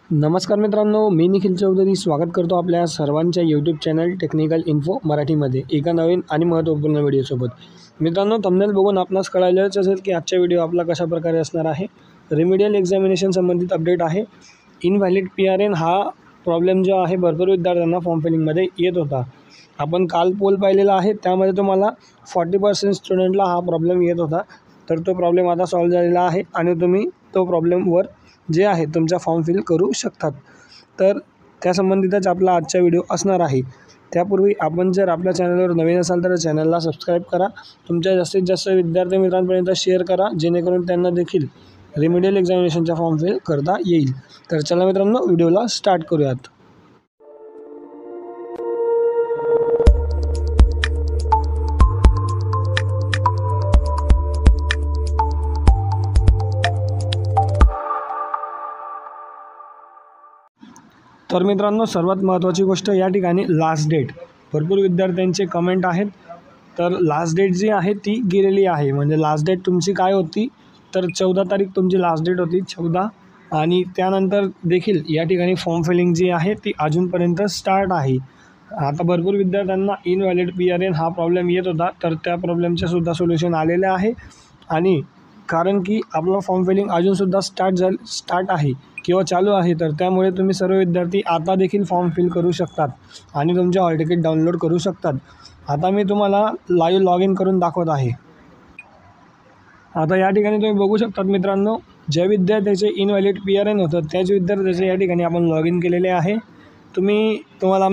नमस्कार मित्रांनो, मी निखिल चौधरी स्वागत करतो आपल्या सर्वांच्या यूट्यूब चॅनल टेक्निकल इन्फो मराठीमध्ये एका नवीन आणि महत्त्वपूर्ण व्हिडिओसोबत. मित्रांनो, थंबनेल बघून आपणास कळालेच असेल की आजचा व्हिडिओ आपला कशा प्रकारे असणार आहे. रिमेडियल एक्झामिनेशन संबंधित अपडेट आहे. इनव्हॅलिड PRN हा प्रॉब्लेम जो आहे भरपूर विद्यार्थ्यांना फॉर्म फिलिंगमध्ये येत होता. आपण काल पोल पाहिलेला आहे, त्यामध्ये तुम्हाला 40% स्टुडंटला हा प्रॉब्लेम येत होता. तर तो प्रॉब्लेम आता सॉल्व्ह झालेला आहे आणि तुम्ही तो प्रॉब्लेमवर जे आहे तुमचा फॉर्म फिल करू शकतात. तर त्यासंबंधितच आपला आजचा व्हिडिओ असणार आहे. त्यापूर्वी आपण जर आपल्या चॅनलवर नवीन असाल तर चॅनलला सबस्क्राईब करा. तुमच्या जास्तीत जास्त विद्यार्थी मित्रांपर्यंत शेअर करा, जेणेकरून त्यांना देखील रिमेडियल एक्झामिनेशनचा फॉर्म फिल करता येईल. तर चला मित्रांनो, व्हिडिओला स्टार्ट करूयात. तर मित्रांनो, सर्वात महत्त्वाची गोष्ट या ठिकाणी लास्ट डेट. भरपूर विद्यार्थ्यांचे कमेंट आहेत. तर लास्ट डेट जी आहे ती गेलेली आहे. म्हणजे लास्ट डेट तुमची काय होती, तर 14 तारीख तुमची लास्ट डेट होती, 14. आणि त्यानंतर देखील या ठिकाणी फॉर्म फिलिंग जी आहे ती अजूनपर्यंत स्टार्ट आहे. आता भरपूर विद्यार्थ्यांना इनव्हॅलिड PRN हा प्रॉब्लेम येत होता, तर त्या प्रॉब्लेमचे सुद्धा सोल्युशन आलेले आहे. आणि कारण की आपलं फॉर्म फिलिंग अजूनसुद्धा स्टार्ट आहे किंवा चालू आहे, तर त्यामुळे तुम्ही सर्व विद्यार्थी आता देखील फॉर्म फिल करू शकतात आणि तुमचे हॉल तिकीट डाउनलोड करू शकतात. आता मी तुम्हाला लाईव्ह लॉग इन करून दाखवत आहे. आता या ठिकाणी तुम्ही बघू शकतात मित्रांनो, ज्या विद्यार्थ्याचे इनव्हॅलिड PRN होतं त्याच विद्यार्थ्याचे या ठिकाणी आपण लॉग इन केलेले आहे. तुम्हाला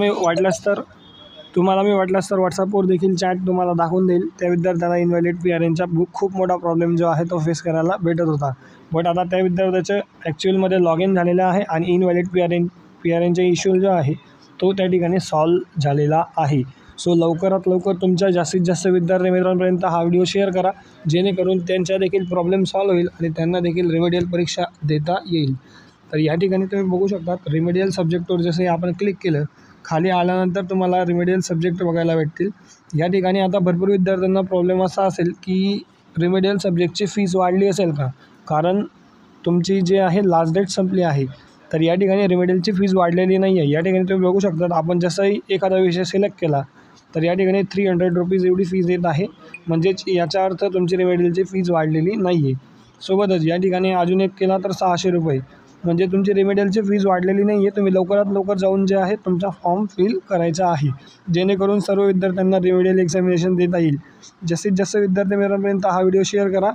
मी वाटल्यास तर व्हॉट्सअपवर देखील चॅट तुम्हाला दाखवून देईल. त्या विद्यार्थ्याला इनव्हॅलिड PRNचा खूप मोठा प्रॉब्लेम जो आहे तो फेस करायला भेटत होता. बट आता त्या विद्यार्थ्याचं ॲक्च्युअलमध्ये लॉग इन झालेलं आहे आणि इनव्हॅलिड PRNचा इश्यू जो आहे तो त्या ठिकाणी सॉल्व्ह झालेला आहे. सो लवकरात लवकर तुमच्या जास्तीत जास्त विद्यार्थी मित्रांपर्यंत हा व्हिडिओ शेअर करा, जेणेकरून त्यांचा देखील प्रॉब्लेम सॉल्व्ह होईल आणि त्यांना देखील रिमेडियल परीक्षा देता येईल. तर या ठिकाणी तुम्ही बघू शकता, रिमेडियल सब्जेक्टवर जसे आपण क्लिक केलं, खाली आल्यानंतर तुम्हाला रिमेडियल सब्जेक्ट बघायला भेटतील. या ठिकाणी आता भरपूर विद्यार्थ्यांना प्रॉब्लेम असा असेल की रिमेडियल सब्जेक्टची फीस वाढली असेल का, कारण तुमची जी आहे लास्ट डेट संपली आहे. तर या ठिकाणी रिमेडियलची फीस वाढलेली नाही आहे. या ठिकाणी तुम्ही बघू शकता, आपण जसंही एखादा विषय सिलेक्ट केला तर या ठिकाणी 300 रुपीज एवढी फीस येत आहे. म्हणजेच याचा अर्थ तुमची रिमेडियलची फीस वाढलेली नाही आहे. सोबतच या ठिकाणी अजून एक केला तर 600 रुपये, म्हणजे तुमची रिमेडियलची फीस वाढलेली नाही आहे. तुम्ही लवकरात लवकर जाऊन जे आहे तुमचा फॉर्म फिल करायचा आहे, जेणेकरून सर्व विद्यार्थ्यांना रिमेडियल एक्झामिनेशन देता येईल. जास्तीत जास्त विद्यार्थी मित्रांपर्यंत हा व्हिडिओ शेअर करा.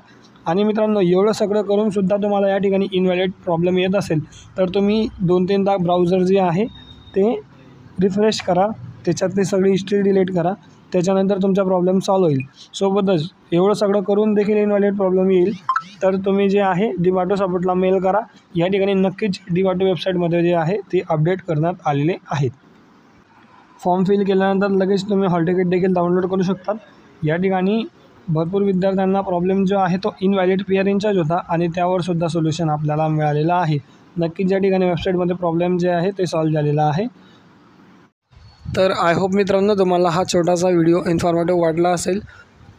आणि मित्रांनो, एवढं सगळं करूनसुद्धा तुम्हाला या ठिकाणी इनव्हॅलिड प्रॉब्लेम येत असेल तर तुम्ही 2-3दा ब्राउझर जे आहे ते रिफ्रेश करा, त्याच्यातली सगळी हिस्ट्री डिलीट करा, त्याच्यानंतर तुमचा प्रॉब्लेम सॉल्व्ह होईल. सोबतच एवढं सगळं करून देखील इनव्हॅलिड प्रॉब्लेम येईल तर तुम्ही जे आहे डिवाटो सपोर्टला मेल करा. या ठिकाणी नक्कीच डिवाटो वेबसाईटमध्ये जे आहे ते अपडेट करण्यात आलेले आहेत. फॉर्म फिल केल्यानंतर लगेच तुम्ही हॉल तिकीट देखील डाउनलोड करू शकतात. या ठिकाणी भरपूर विद्यार्थ्यांना प्रॉब्लेम जो आहे तो इनव्हॅलिड PRNचाच होता आणि त्यावरसुद्धा सोल्युशन आपल्याला मिळालेलं आहे. नक्कीच या ठिकाणी वेबसाईटमध्ये प्रॉब्लेम जे आहे ते सॉल्व्ह झालेला आहे. तर आय होप मित्रांनो, तुम्हाला हा छोटासा व्हिडिओ इन्फॉर्मेटिव्ह वाटला असेल.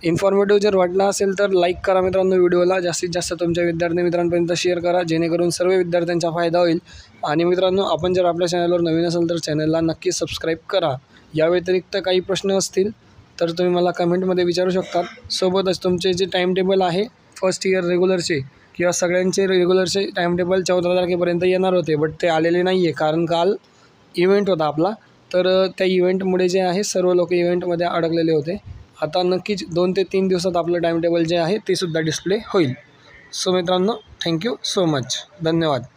इन्फॉर्मेटिव्ह जर वाटला असेल तर लाईक करा मित्रांनो व्हिडिओला. जास्तीत जास्त तुमच्या विद्यार्थी मित्रांपर्यंत शेअर करा, जेणेकरून सर्व विद्यार्थ्यांचा फायदा होईल. आणि मित्रांनो, आपण जर आपल्या चॅनलवर नवीन असाल तर चॅनलला नक्की सबस्क्राईब करा. या व्यतिरिक्त काही प्रश्न असतील तर तुम्ही मला कमेंटमध्ये विचारू शकतात. सोबतच तुमचे जे टाईम टेबल आहे फर्स्ट इयर रेग्युलरचे किंवा सगळ्यांचे रेग्युलरचे टाईम टेबल 14 तारखेपर्यंत येणार होते, बट ते आलेले नाही आहे, कारण काल इव्हेंट होता आपला. तर त्या इव्हेंटमुळे जे आहे सर्व लोक इव्हेंटमध्ये अडकलेले होते. आता नक्कीच 2 ते 3 दिवसात आपलं टाईम टेबल जे आहे ते सुद्धा डिस्प्ले होईल. सो मित्रांनो, थँक्यू सो मच. धन्यवाद.